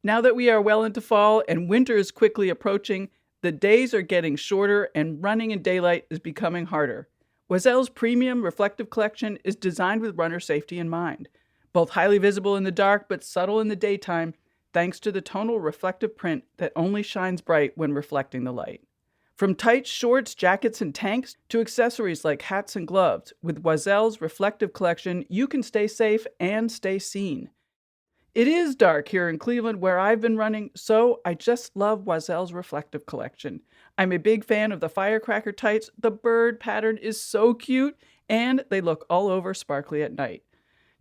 Now that we are well into fall and winter is quickly approaching, the days are getting shorter and running in daylight is becoming harder. Oisel's premium reflective collection is designed with runner safety in mind. Both highly visible in the dark but subtle in the daytime, thanks to the tonal reflective print that only shines bright when reflecting the light. From tights, shorts, jackets, and tanks to accessories like hats and gloves, with Oisel's reflective collection, you can stay safe and stay seen. It is dark here in Cleveland where I've been running, so I just love Oisel's reflective collection. I'm a big fan of the firecracker tights. The bird pattern is so cute, and they look all over sparkly at night.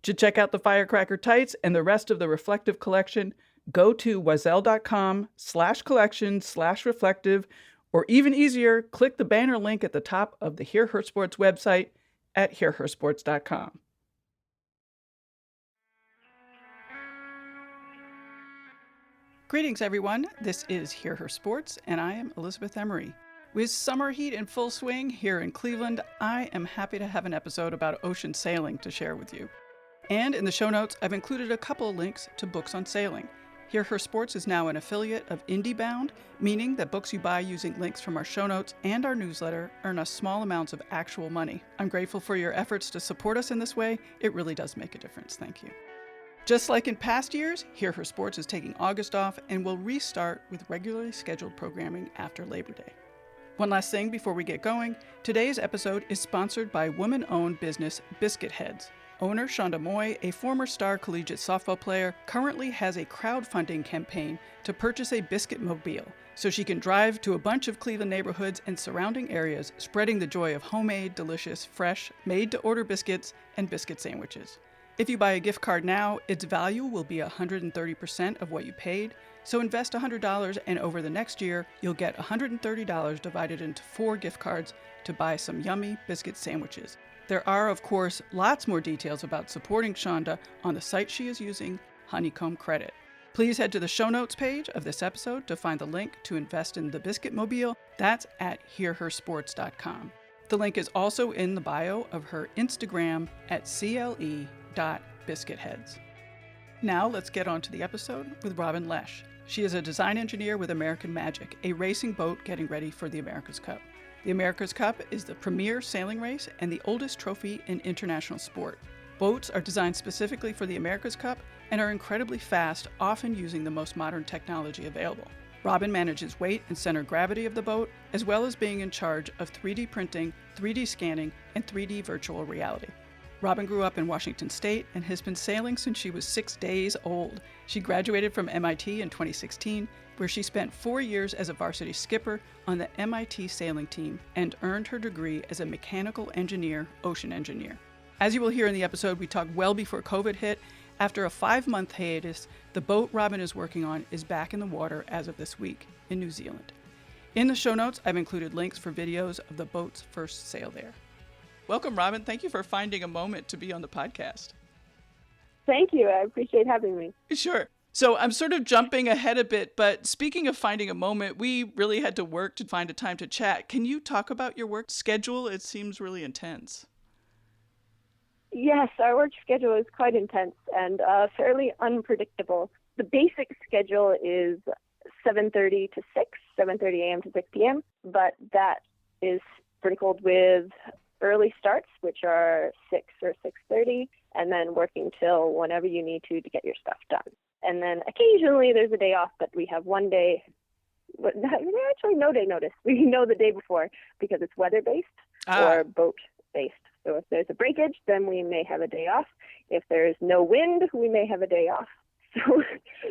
To check out the firecracker tights and the rest of the reflective collection, go to oisel.com/collection/reflective, or even easier, click the banner link at the top of the Hear Her Sports website at hearhersports.com. Greetings, everyone. This is Hear Her Sports, and I am Elizabeth Emery. With summer heat in full swing here in Cleveland, I am happy to have an episode about ocean sailing to share with you. And in the show notes, I've included a couple of links to books on sailing. Hear Her Sports is now an affiliate of IndieBound, meaning that books you buy using links from our show notes and our newsletter earn us small amounts of actual money. I'm grateful for your efforts to support us in this way. It really does make a difference. Thank you. Just like in past years, Hear Her Sports is taking August off and will restart with regularly scheduled programming after Labor Day. One last thing before we get going, today's episode is sponsored by woman-owned business Biscuit Heads. Owner Shonda Moy, a former star collegiate softball player, currently has a crowdfunding campaign to purchase a biscuit mobile so she can drive to a bunch of Cleveland neighborhoods and surrounding areas, spreading the joy of homemade, delicious, fresh, made-to-order biscuits and biscuit sandwiches. If you buy a gift card now, its value will be 130% of what you paid, so invest $100 and over the next year, you'll get $130 divided into 4 gift cards to buy some yummy biscuit sandwiches. There are, of course, lots more details about supporting Shonda on the site she is using, Honeycomb Credit. Please head to the show notes page of this episode to find the link to invest in the Biscuit Mobile. That's at hearhersports.com. The link is also in the bio of her Instagram at cle.biscuitheads. Now let's get on to the episode with Robyn Lesh. She is a design engineer with American Magic, a racing boat getting ready for the America's Cup. The America's Cup is the premier sailing race and the oldest trophy in international sport. Boats are designed specifically for the America's Cup and are incredibly fast, often using the most modern technology available. Robyn manages weight and center of gravity of the boat, as well as being in charge of 3D printing, 3D scanning, and 3D virtual reality. Robyn grew up in Washington State and has been sailing since she was 6 days old. She graduated from MIT in 2016, where she spent 4 years as a varsity skipper on the MIT sailing team and earned her degree as a mechanical engineer, ocean engineer. As you will hear in the episode, we talk well before COVID hit. After a 5-month hiatus, the boat Robyn is working on is back in the water as of this week in New Zealand. In the show notes, I've included links for videos of the boat's first sail there. Welcome, Robyn. Thank you for finding a moment to be on the podcast. Thank you. I appreciate having me. Sure. So I'm sort of jumping ahead a bit, but speaking of finding a moment, we really had to work to find a time to chat. Can you talk about your work schedule? It seems really intense. Yes, our work schedule is quite intense and fairly unpredictable. The basic schedule is 7:30 to 6, 7:30 a.m. to 6 p.m., but that is sprinkled with early starts, which are 6 or 6:30, and then working till whenever you need to get your stuff done. And then occasionally there's a day off, but we have one day, actually no day notice. We know the day before because it's weather-based or boat-based. So if there's a breakage, then we may have a day off. If there's no wind, we may have a day off. So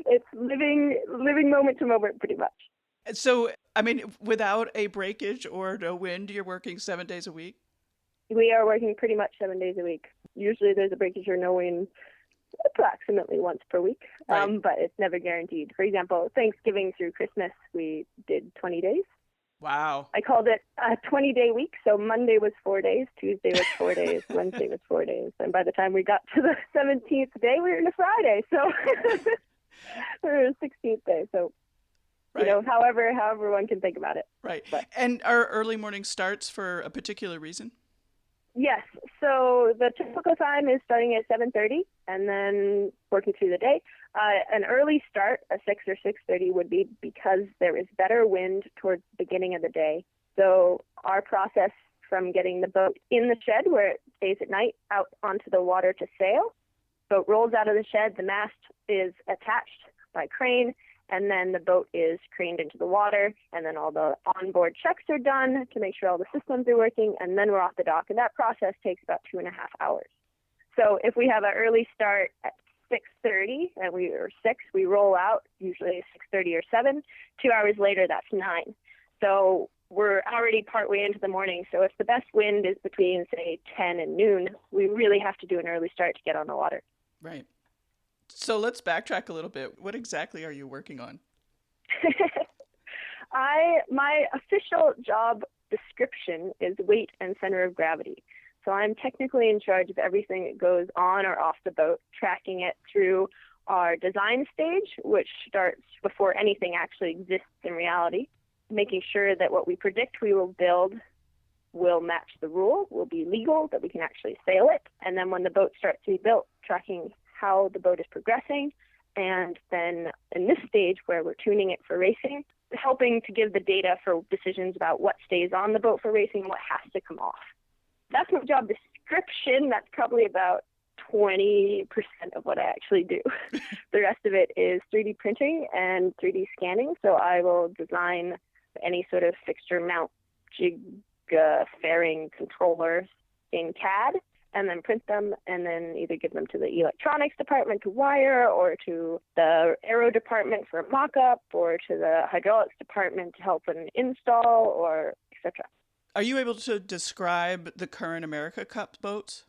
it's living moment to moment pretty much. So, I mean, without a breakage or no wind, you're working 7 days a week? We are working pretty much 7 days a week. Usually there's a breakage or no wind approximately once per week, right. But it's never guaranteed. For example, Thanksgiving through Christmas, we did 20 days. Wow. I called it a 20-day week, so Monday was 4 days, Tuesday was 4 days, Wednesday was 4 days, and by the time we got to the 17th day, we were in a Friday, so we were the 16th day, so right. However one can think about it. Right. But. And are early morning starts for a particular reason? Yes. So the typical time is starting at 7:30 and then working through the day. An early start, a 6 or 6:30, would be because there is better wind towards the beginning of the day. So our process from getting the boat in the shed where it stays at night out onto the water to sail, boat rolls out of the shed, the mast is attached by crane, and then the boat is craned into the water, and then all the onboard checks are done to make sure all the systems are working, and then we're off the dock. And that process takes about 2.5 hours. So if we have an early start at 6:30 and we roll out usually 6:30 or 7. 2 hours later, that's 9. So we're already partway into the morning. So if the best wind is between, say, 10 and noon, we really have to do an early start to get on the water. Right. So let's backtrack a little bit. What exactly are you working on? My official job description is weight and center of gravity. So I'm technically in charge of everything that goes on or off the boat, tracking it through our design stage, which starts before anything actually exists in reality, making sure that what we predict we will build will match the rule, will be legal, that we can actually sail it. And then when the boat starts to be built, tracking how the boat is progressing. And then in this stage where we're tuning it for racing, helping to give the data for decisions about what stays on the boat for racing and what has to come off. That's my job description. That's probably about 20% of what I actually do. The rest of it is 3D printing and 3D scanning. So I will design any sort of fixture mount, jig, fairing controllers in CAD, and then print them and then either give them to the electronics department to wire, or to the aero department for a mock-up, or to the hydraulics department to help with an install, or etc. Are you able to describe the current America Cup boats?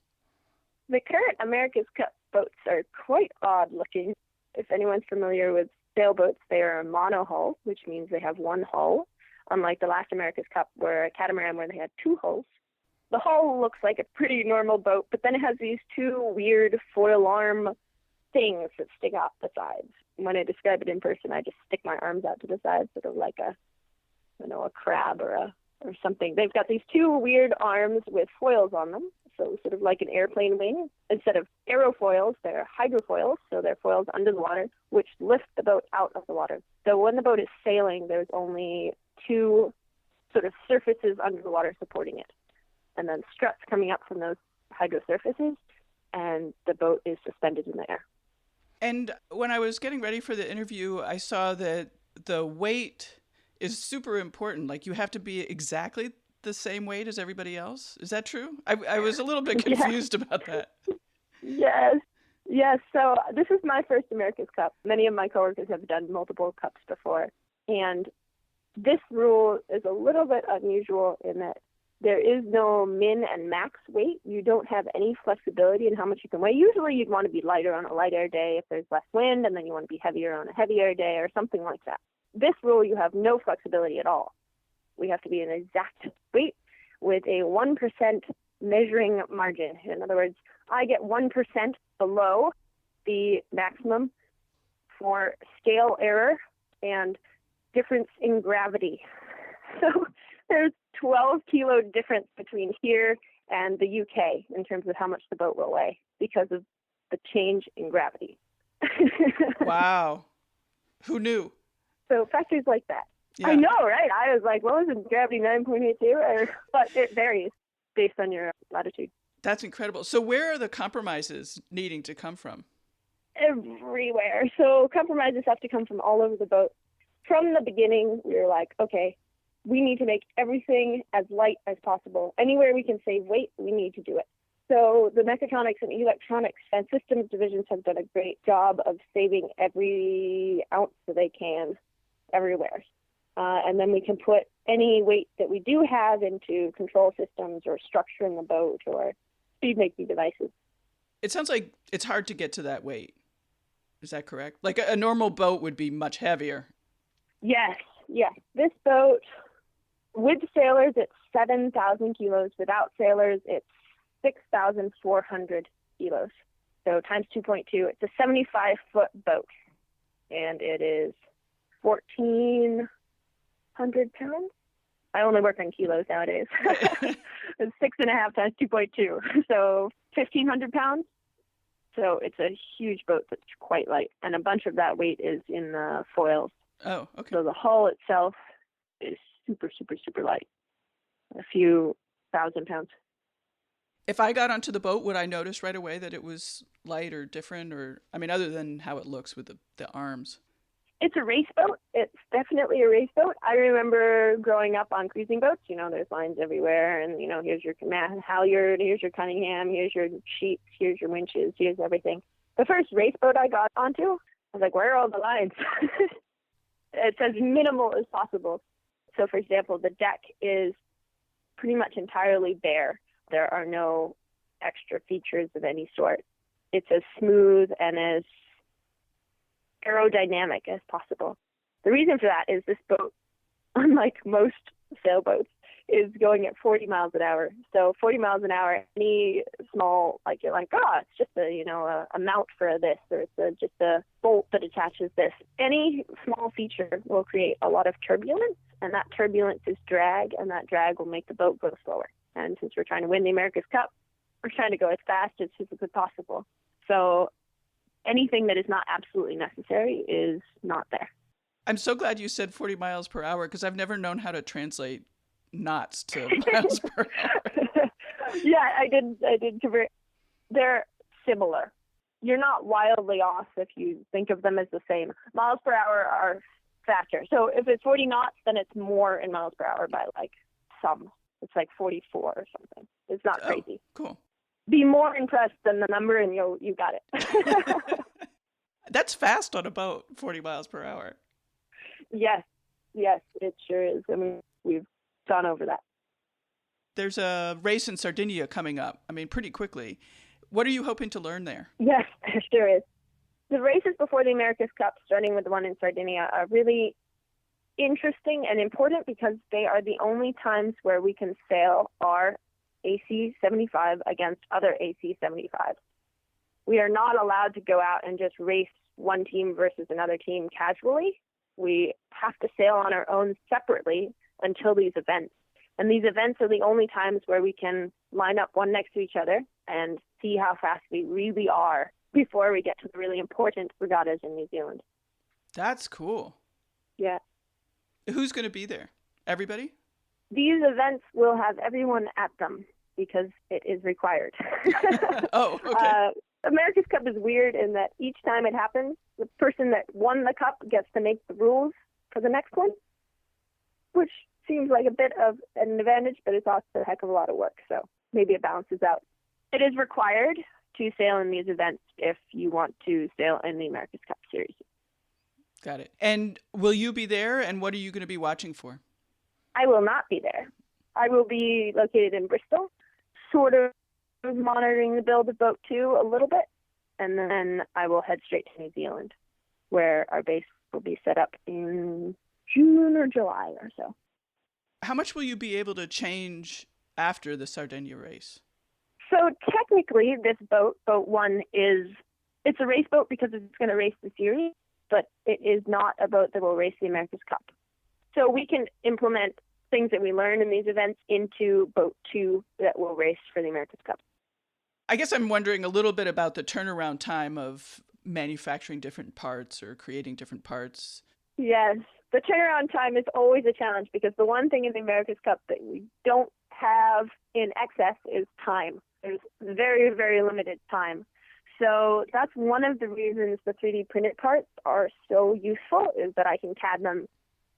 The current America's Cup boats are quite odd looking. If anyone's familiar with sailboats, they are a monohull, which means they have one hull, unlike the last America's Cup where a catamaran where they had 2 hulls. The hull looks like a pretty normal boat, but then it has these 2 weird foil arm things that stick out the sides. When I describe it in person, I just stick my arms out to the sides, sort of like a crab or something. They've got these 2 weird arms with foils on them, so sort of like an airplane wing. Instead of aerofoils, they're hydrofoils, so they're foils under the water, which lift the boat out of the water. So when the boat is sailing, there's only 2 sort of surfaces under the water supporting it, and then struts coming up from those hydro surfaces, and the boat is suspended in the air. And when I was getting ready for the interview, I saw that the weight is super important. Like, you have to be exactly the same weight as everybody else. Is that true? I was a little bit confused about that. Yes. So this is my first America's Cup. Many of my coworkers have done multiple cups before. And this rule is a little bit unusual in that there is no min and max weight. You don't have any flexibility in how much you can weigh. Usually you'd want to be lighter on a light air day if there's less wind, and then you want to be heavier on a heavy air day or something like that. This rule, you have no flexibility at all. We have to be an exact weight with a 1% measuring margin. In other words, I get 1% below the maximum for scale error and difference in gravity. So there's 12 kilo difference between here and the UK in terms of how much the boat will weigh because of the change in gravity. Wow. Who knew? So factors like that. Yeah. I know, right? I was like, well, isn't gravity 9.82? But it varies based on your latitude. That's incredible. So where are the compromises needing to come from? Everywhere. So compromises have to come from all over the boat. From the beginning, we were like, okay, we need to make everything as light as possible. Anywhere we can save weight, we need to do it. So the mechatronics and electronics and systems divisions have done a great job of saving every ounce that they can everywhere. And then we can put any weight that we do have into control systems or structure in the boat or speed-making devices. It sounds like it's hard to get to that weight. Is that correct? Like a normal boat would be much heavier. Yes. This boat, with sailors, it's 7,000 kilos. Without sailors, it's 6,400 kilos. So times 2.2, it's a 75-foot boat. And it is 1,400 pounds. I only work on kilos nowadays. It's 6.5 times 2.2. So 1,500 pounds. So it's a huge boat that's quite light, and a bunch of that weight is in the foils. Oh, okay. So the hull itself is super, super, super light, a few thousand pounds. If I got onto the boat, would I notice right away that it was light or different, or, I mean, other than how it looks with the arms? It's a race boat. It's definitely a race boat. I remember growing up on cruising boats, there's lines everywhere, and, here's your halyard, here's your Cunningham, here's your sheets, here's your winches, here's everything. The first race boat I got onto, I was like, where are all the lines? It's as minimal as possible. So, for example, the deck is pretty much entirely bare. There are no extra features of any sort. It's as smooth and as aerodynamic as possible. The reason for that is this boat, unlike most sailboats, is going at 40 miles an hour. So 40 miles an hour, any small, you're like, it's just a mount for this, or it's just a bolt that attaches this. Any small feature will create a lot of turbulence, and that turbulence is drag, and that drag will make the boat go slower. And since we're trying to win the America's Cup, we're trying to go as fast as physically possible. So anything that is not absolutely necessary is not there. I'm so glad you said 40 miles per hour, because I've never known how to translate knots to miles per hour. Yeah, I did convert. They're similar. You're not wildly off if you think of them as the same. Miles per hour are faster. So if it's 40 knots, then it's more in miles per hour by some. It's 44 or something. It's not crazy. Cool. Be more impressed than the number, and you got it. That's fast on a boat, 40 miles per hour. Yes, it sure is. I mean, we've gone over that. There's a race in Sardinia coming up. I mean, pretty quickly. What are you hoping to learn there? Yes, there sure is. The races before the America's Cup, starting with the one in Sardinia, are really interesting and important because they are the only times where we can sail our AC-75 against other AC-75s. We are not allowed to go out and just race one team versus another team casually. We have to sail on our own separately until these events. And these events are the only times where we can line up one next to each other and see how fast we really are before we get to the really important regattas in New Zealand. That's cool. Yeah. Who's going to be there? Everybody? These events will have everyone at them because it is required. Oh, okay. America's Cup is weird in that each time it happens, the person that won the cup gets to make the rules for the next one, which seems like a bit of an advantage, but it's also a heck of a lot of work, so maybe it balances out. It is required to sail in these events if you want to sail in the America's Cup Series. Got it. And will you be there, and what are you going to be watching for? I will not be there. I will be located in Bristol, sort of monitoring the build of Boat 2 a little bit, and then I will head straight to New Zealand, where our base will be set up in June or July or so. How much will you be able to change after the Sardinia race? So technically, this boat, Boat 1, it's a race boat because it's going to race the series, but it is not a boat that will race the America's Cup. So we can implement things that we learn in these events into Boat 2 that will race for the America's Cup. I guess I'm wondering a little bit about the turnaround time of manufacturing different parts or creating different parts. Yes, the turnaround time is always a challenge because the one thing in the America's Cup that we don't have in excess is time. There's very, very limited time. So that's one of the reasons the 3D printed parts are so useful, is that I can CAD them,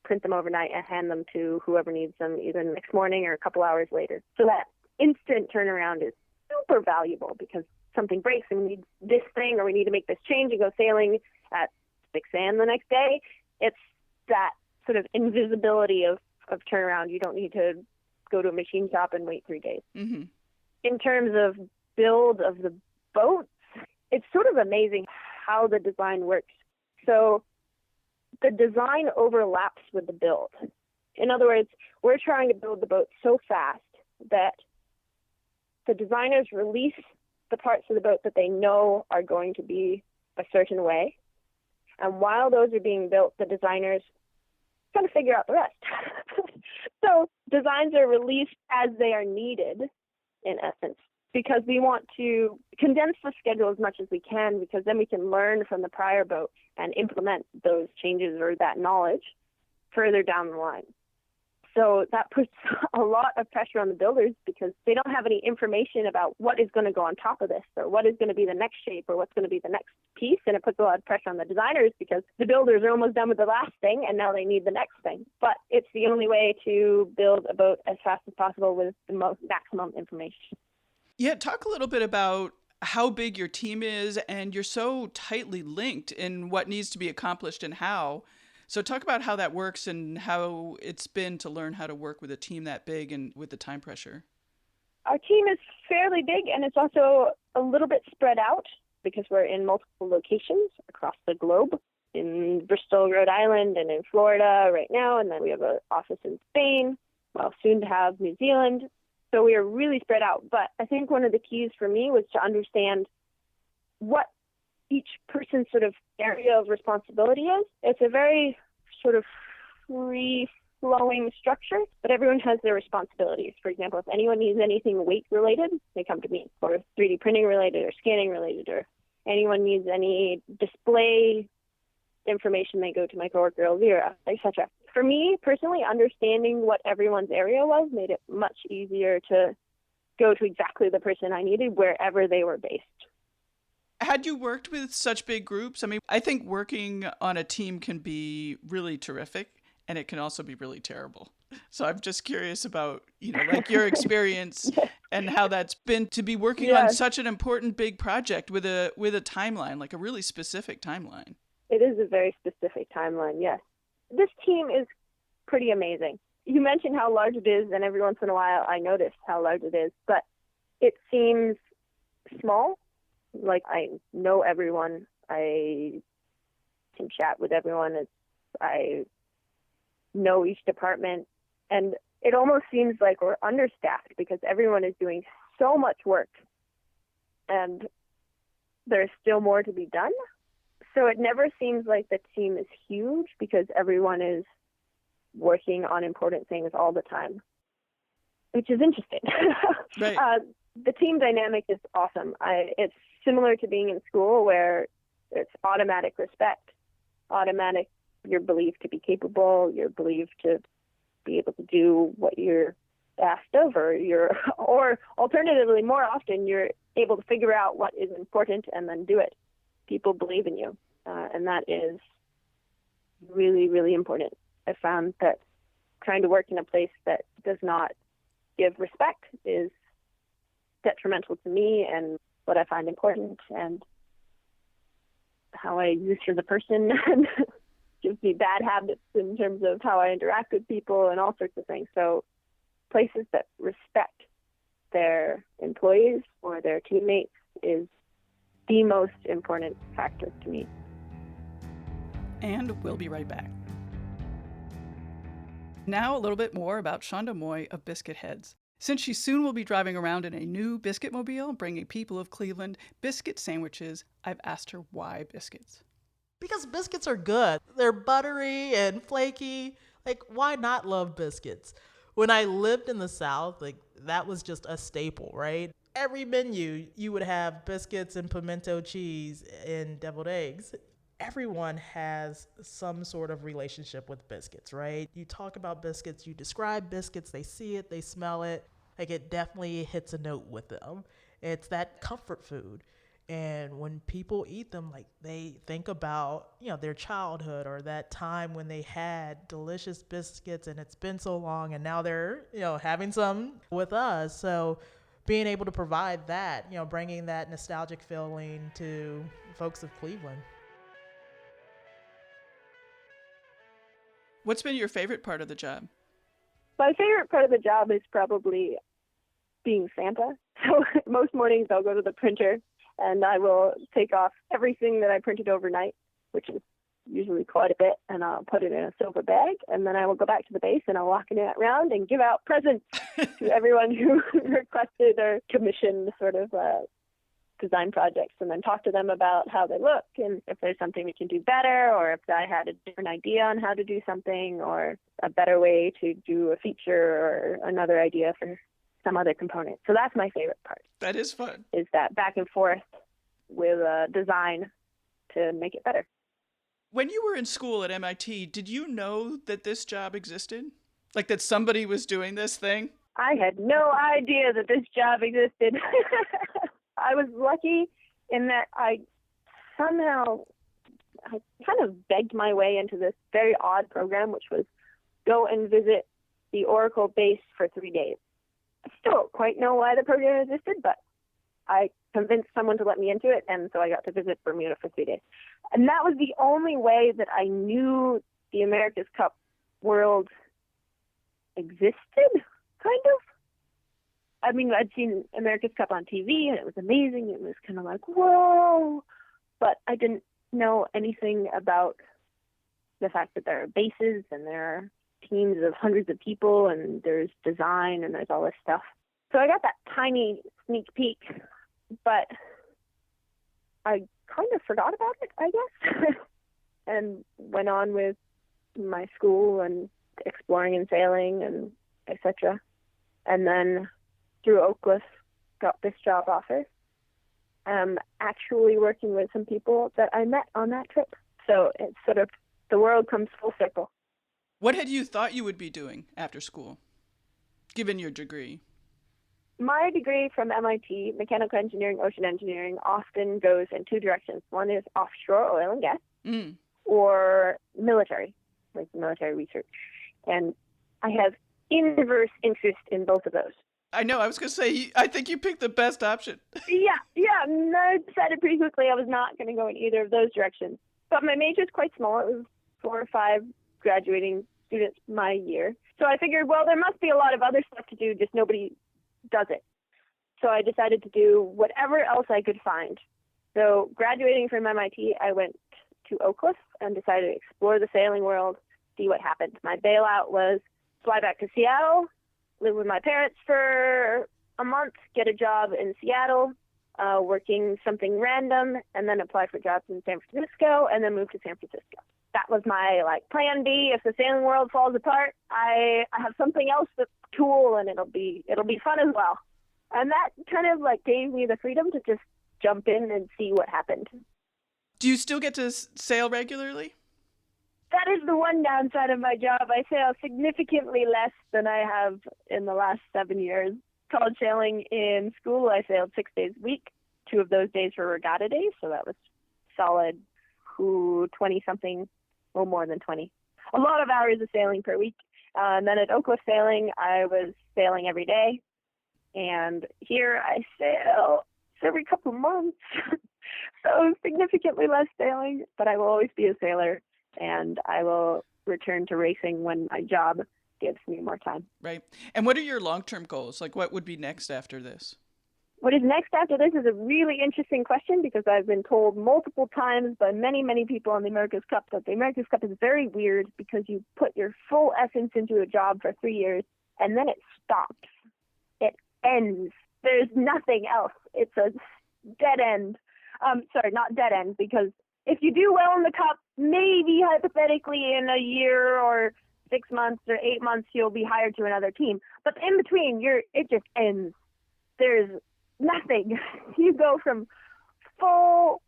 print them overnight, and hand them to whoever needs them either the next morning or a couple hours later. So that instant turnaround is super valuable because something breaks and we need this thing or we need to make this change and go sailing at 6 a.m. the next day. It's that sort of invisibility of turnaround. You don't need to go to a machine shop and wait 3 days. Mm-hmm. In terms of build of the boats, it's sort of amazing how the design works. So the design overlaps with the build. In other words, we're trying to build the boat so fast that the designers release the parts of the boat that they know are going to be a certain way. And while those are being built, the designers kind of figure out the rest. So designs are released as they are needed, in essence. because we want to condense the schedule as much as we can, because then we can learn from the prior boat and implement those changes or that knowledge further down the line. So that puts a lot of pressure on the builders because they don't have any information about what is going to go on top of this or what is going to be the next shape or what's going to be the next piece. And it puts a lot of pressure on the designers because the builders are almost done with the last thing and now they need the next thing. But it's the only way to build a boat as fast as possible with the most maximum information. Yeah, talk a little bit about how big your team is, and you're so tightly linked in what needs to be accomplished and how. So talk about how that works and how it's been to learn how to work with a team that big and with the time pressure. Our team is fairly big, and it's also a little bit spread out because we're in multiple locations across the globe, in Bristol, Rhode Island, and in Florida right now. And then we have an office in Spain, well, soon to have New Zealand. So we are really spread out. But I think one of the keys for me was to understand what each person's sort of area of responsibility is. It's a very sort of free-flowing structure, but everyone has their responsibilities. For example, if anyone needs anything weight-related, they come to me, or 3D printing-related or scanning-related, or anyone needs any display information, they go to my coworker Elvira, etc. For me, personally, understanding what everyone's area was made it much easier to go to exactly the person I needed wherever they were based. Had you worked with such big groups? I mean, I think working on a team can be really terrific, and it can also be really terrible. So I'm just curious about, like your experience and how that's been to be working on such an important big project with a timeline, like a really specific timeline. It is a very specific timeline, yes. This team is pretty amazing. You mentioned how large it is, and every once in a while I notice how large it is, but it seems small. Like, I know everyone. I can chat with everyone. I know each department. And it almost seems like we're understaffed because everyone is doing so much work. And there's still more to be done. So it never seems like the team is huge because everyone is working on important things all the time, which is interesting. Right. The team dynamic is awesome. It's similar to being in school where it's automatic respect, automatic you're believed to be capable, you're believed to be able to do what you're asked of, or alternatively, more often, you're able to figure out what is important and then do it. People believe in you, and that is really, really important. I found that trying to work in a place that does not give respect is detrimental to me and what I find important and how I exist as a person, and gives me bad habits in terms of how I interact with people and all sorts of things. So places that respect their employees or their teammates is the most important factor to me. And we'll be right back. Now a little bit more about Shonda Moy of Biscuit Heads. Since she soon will be driving around in a new biscuit mobile, bringing people of Cleveland biscuit sandwiches, I've asked her why biscuits. Because biscuits are good. They're buttery and flaky. Like, why not love biscuits? When I lived in the South, like, that was just a staple, right? Every menu, you would have biscuits and pimento cheese and deviled eggs. Everyone has some sort of relationship with biscuits, right? You talk about biscuits, you describe biscuits, they see it, they smell it. Like, it definitely hits a note with them. It's that comfort food. And when people eat them, like, they think about, their childhood or that time when they had delicious biscuits and it's been so long and now they're, having some with us. So being able to provide that, bringing that nostalgic feeling to folks of Cleveland. What's been your favorite part of the job? My favorite part of the job is probably being Santa. So most mornings I'll go to the printer and I will take off everything that I printed overnight, which is usually quite a bit, and I'll put it in a silver bag, and then I will go back to the base and I'll walk it around and give out presents to everyone who requested or commissioned sort of design projects, and then talk to them about how they look and if there's something we can do better, or if I had a different idea on how to do something, or a better way to do a feature, or another idea for some other component. So that's my favorite part. That is fun. Is that back and forth with design to make it better. When you were in school at MIT, did you know that this job existed? Like that somebody was doing this thing? I had no idea that this job existed. I was lucky in that I kind of begged my way into this very odd program, which was go and visit the Oracle base for 3 days. I still don't quite know why the program existed, but I convinced someone to let me into it, and so I got to visit Bermuda for 3 days. And that was the only way that I knew the America's Cup world existed, kind of. I mean, I'd seen America's Cup on TV, and it was amazing. It was kind of like, whoa! But I didn't know anything about the fact that there are bases, and there are teams of hundreds of people, and there's design, and there's all this stuff. So I got that tiny sneak peek, but I kind of forgot about it, I guess, and went on with my school and exploring and sailing and etc. And then through Oakcliff, got this job offer. Actually working with some people that I met on that trip. So it's sort of, the world comes full circle. What had you thought you would be doing after school, given your degree? My degree from MIT, mechanical engineering, ocean engineering, often goes in two directions. One is offshore oil and gas, or military, like military research. And I have inverse interest in both of those. I know, I was going to say, I think you picked the best option. Yeah. And I decided pretty quickly I was not going to go in either of those directions. But my major is quite small. It was 4 or 5 graduating students my year. So I figured, well, there must be a lot of other stuff to do, just nobody does it. So I decided to do whatever else I could find. So graduating from MIT, I went to Oakcliff and decided to explore the sailing world, see what happened. My bailout was fly back to Seattle, live with my parents for a month, get a job in Seattle, working something random, and then apply for jobs in San Francisco, and then move to San Francisco. That was my plan B. If the sailing world falls apart, I have something else that's cool, and it'll be fun as well. And that kind of gave me the freedom to just jump in and see what happened. Do you still get to sail regularly? That is the one downside of my job. I sail significantly less than I have in the last 7 years. College sailing in school, I sailed 6 days a week. 2 of those days were regatta days, so that was solid 20-something, more than 20. A lot of hours of sailing per week. And then at Oakcliff Sailing, I was sailing every day. And here I sail every couple of months. So significantly less sailing, but I will always be a sailor. And I will return to racing when my job gives me more time. Right. And what are your long-term goals? What would be next after this? What is next after this is a really interesting question, because I've been told multiple times by many, many people on the America's Cup that the America's Cup is very weird because you put your full essence into a job for 3 years and then it stops. It ends. There's nothing else. It's a dead end. Sorry, not dead end, because if you do well in the Cup, maybe hypothetically in a year or 6 months or 8 months, you'll be hired to another team. But in between, it just ends. There's nothing. You go from full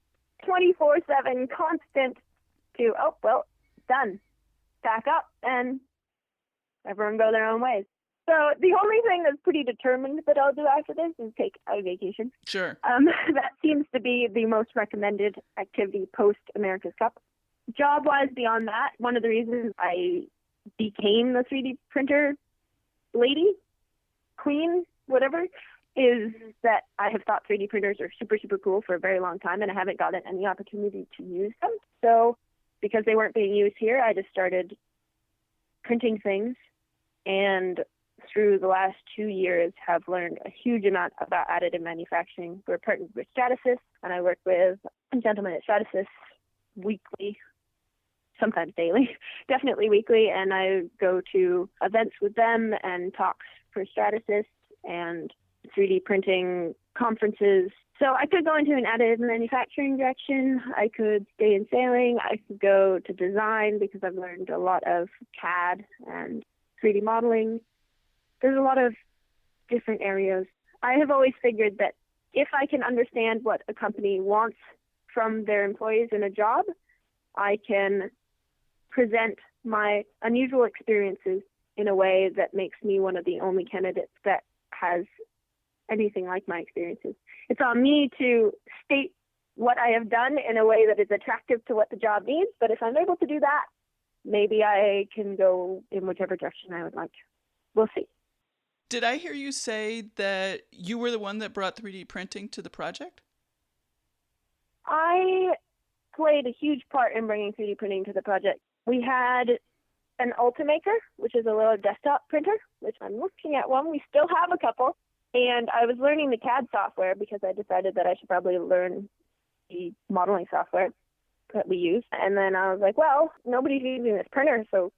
24/7 constant to, oh, well, done. Back up, and everyone go their own ways. So the only thing that's pretty determined that I'll do after this is take a vacation. Sure. That seems to be the most recommended activity post-America's Cup. Job-wise, beyond that, one of the reasons I became the 3D printer lady, queen, whatever, is that I have thought 3D printers are super, super cool for a very long time, and I haven't gotten any opportunity to use them. So because they weren't being used here, I just started printing things, and through the last 2 years have learned a huge amount about additive manufacturing. We're partnered with Stratasys, and I work with a gentleman at Stratasys weekly, sometimes daily, definitely weekly, and I go to events with them and talks for Stratasys and 3D printing conferences. So I could go into an additive manufacturing direction. I could stay in sailing. I could go to design because I've learned a lot of CAD and 3D modeling. There's a lot of different areas. I have always figured that if I can understand what a company wants from their employees in a job, I can present my unusual experiences in a way that makes me one of the only candidates that has anything like my experiences. It's on me to state what I have done in a way that is attractive to what the job needs, but if I'm able to do that, maybe I can go in whichever direction I would like. We'll see. Did I hear you say that you were the one that brought 3D printing to the project? I played a huge part in bringing 3D printing to the project. We had an Ultimaker, which is a little desktop printer, which I'm looking at one. We still have a couple. And I was learning the CAD software because I decided that I should probably learn the modeling software that we use. And then I was like, well, nobody's using this printer, so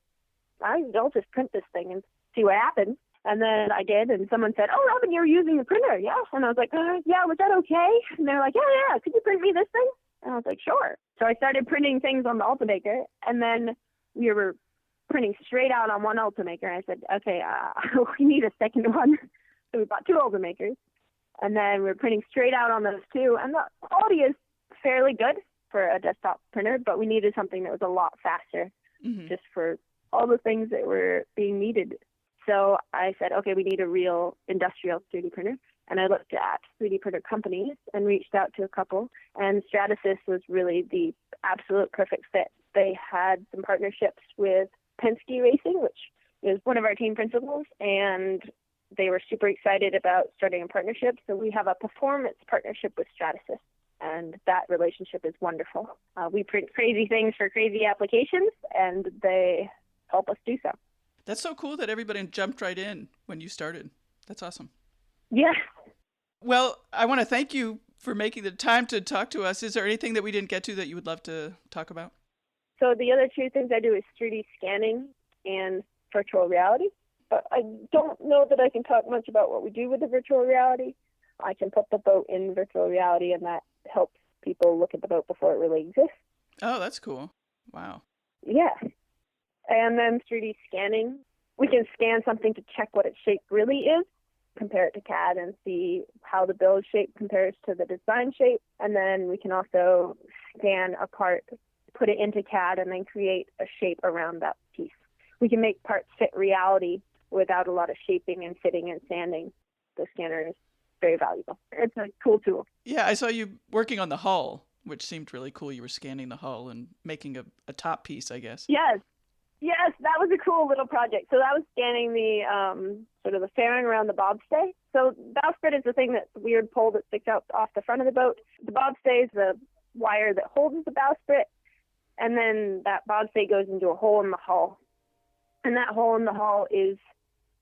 I'll just print this thing and see what happens. And then I did, and someone said, oh, Robyn, you're using the printer, yeah? And I was like, yeah, was that okay? And they were like, yeah, could you print me this thing? And I was like, sure. So I started printing things on the Ultimaker, and then we were printing straight out on one Ultimaker. I said, okay, we need a second one. So we bought two Ultimakers, and then we were printing straight out on those two. And the quality is fairly good for a desktop printer, but we needed something that was a lot faster just for all the things that were being needed. So I said, okay, we need a real industrial 3D printer. And I looked at 3D printer companies and reached out to a couple. And Stratasys was really the absolute perfect fit. They had some partnerships with Penske Racing, which is one of our team principals, and they were super excited about starting a partnership. So we have a performance partnership with Stratasys, and that relationship is wonderful. We print crazy things for crazy applications, and they help us do so. That's so cool that everybody jumped right in when you started. That's awesome. Yeah. Well, I want to thank you for making the time to talk to us. Is there anything that we didn't get to that you would love to talk about? So the other two things I do is 3D scanning and virtual reality. But I don't know that I can talk much about what we do with the virtual reality. I can put the boat in virtual reality, and that helps people look at the boat before it really exists. Oh, that's cool. Wow. Yeah. And then 3D scanning. We can scan something to check what its shape really is, compare it to CAD and see how the build shape compares to the design shape. And then we can also scan a part, put it into CAD, and then create a shape around that piece. We can make parts fit reality without a lot of shaping and fitting and sanding. The scanner is very valuable. It's a cool tool. Yeah, I saw you working on the hull, which seemed really cool. You were scanning the hull and making a top piece, I guess. Yes, that was a cool little project. So that was scanning the sort of the fairing around the bobstay. So bowsprit is the thing, that weird pole that sticks out off the front of the boat. The bobstay is the wire that holds the bowsprit, and then that bobstay goes into a hole in the hull. And that hole in the hull is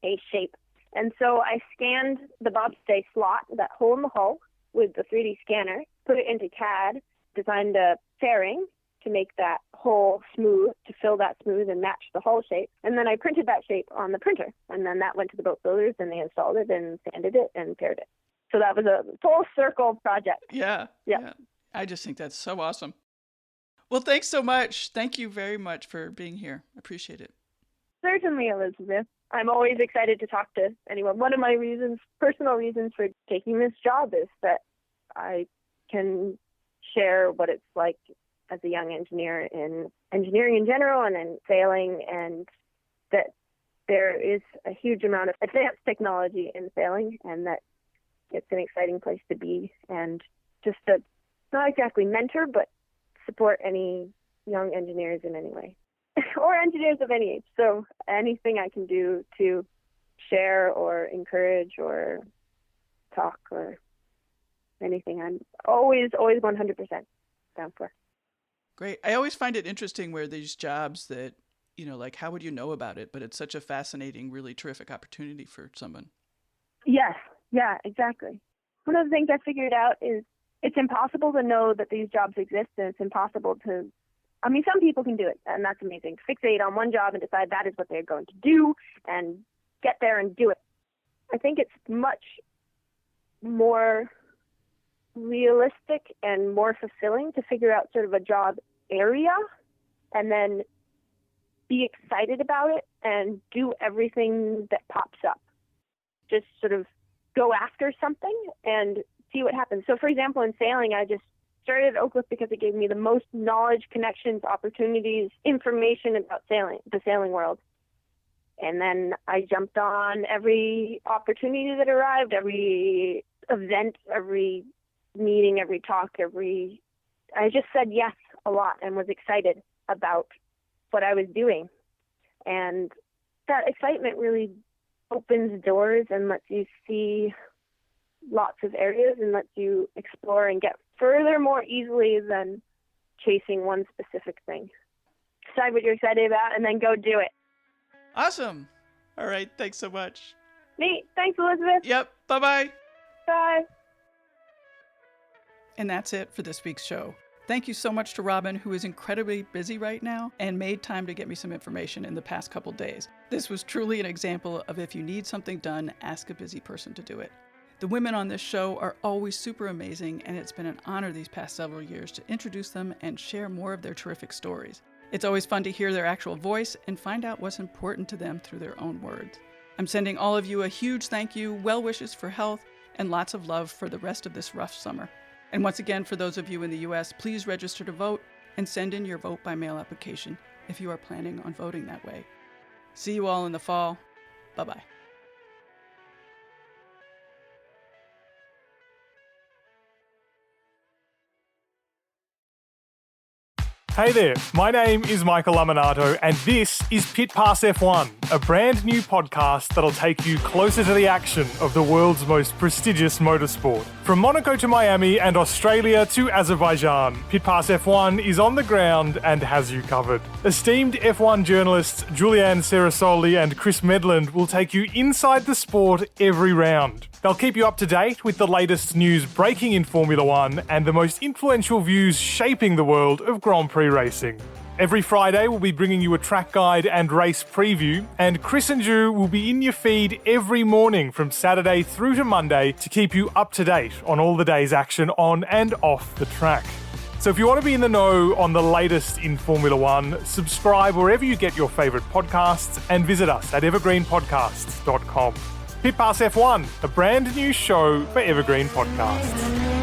a shape. And so I scanned the bobstay slot, that hole in the hull, with the 3D scanner, put it into CAD, designed a fairing to make that hole smooth, to fill that smooth and match the hull shape. And then I printed that shape on the printer. And then that went to the boat builders, and they installed it and sanded it and paired it. So that was a full circle project. Yeah. I just think that's so awesome. Well, thanks so much. Thank you very much for being here. I appreciate it. Certainly, Elizabeth. I'm always excited to talk to anyone. One of my personal reasons for taking this job is that I can share what it's like as a young engineer in engineering in general and in sailing, and that there is a huge amount of advanced technology in sailing, and that it's an exciting place to be, and just to not exactly mentor, but support any young engineers in any way. Or engineers of any age. So anything I can do to share or encourage or talk or anything, I'm always 100% down for. Great. I always find it interesting where these jobs that, like, how would you know about it? But it's such a fascinating, really terrific opportunity for someone. Yes. Yeah, exactly. One of the things I figured out is it's impossible to know that these jobs exist, and it's impossible to, some people can do it, and that's amazing. Fixate on one job and decide that is what they're going to do and get there and do it. I think it's much more realistic and more fulfilling to figure out sort of a job area and then be excited about it and do everything that pops up. Just sort of go after something and see what happens. So, for example, in sailing, I just started at Oakcliff because it gave me the most knowledge, connections, opportunities, information about sailing, the sailing world. And then I jumped on every opportunity that arrived, every event, every meeting, every talk, I just said yes a lot and was excited about what I was doing. And that excitement really opens doors and lets you see lots of areas and lets you explore and get further more easily than chasing one specific thing. Decide what you're excited about and then go do it. Awesome. All right. Thanks so much. Neat. Thanks, Elizabeth. Yep. Bye-bye. Bye. And that's it for this week's show. Thank you so much to Robyn, who is incredibly busy right now and made time to get me some information in the past couple days. This was truly an example of if you need something done, ask a busy person to do it. The women on this show are always super amazing, and it's been an honor these past several years to introduce them and share more of their terrific stories. It's always fun to hear their actual voice and find out what's important to them through their own words. I'm sending all of you a huge thank you, well wishes for health, and lots of love for the rest of this rough summer. And once again, for those of you in the U.S., please register to vote and send in your vote by mail application if you are planning on voting that way. See you all in the fall. Bye-bye. Hey there, my name is Michael Laminato, and this is Pit Pass F1, a brand new podcast that'll take you closer to the action of the world's most prestigious motorsport. From Monaco to Miami and Australia to Azerbaijan, Pit Pass F1 is on the ground and has you covered. Esteemed F1 journalists Julianne Cerasoli and Chris Medland will take you inside the sport every round. They'll keep you up to date with the latest news breaking in Formula One and the most influential views shaping the world of Grand Prix racing. Every Friday, we'll be bringing you a track guide and race preview, and Chris and Ju will be in your feed every morning from Saturday through to Monday to keep you up to date on all the day's action on and off the track. So if you want to be in the know on the latest in Formula One, subscribe wherever you get your favourite podcasts and visit us at evergreenpodcasts.com. Pit Pass F1, a brand new show for Evergreen Podcasts.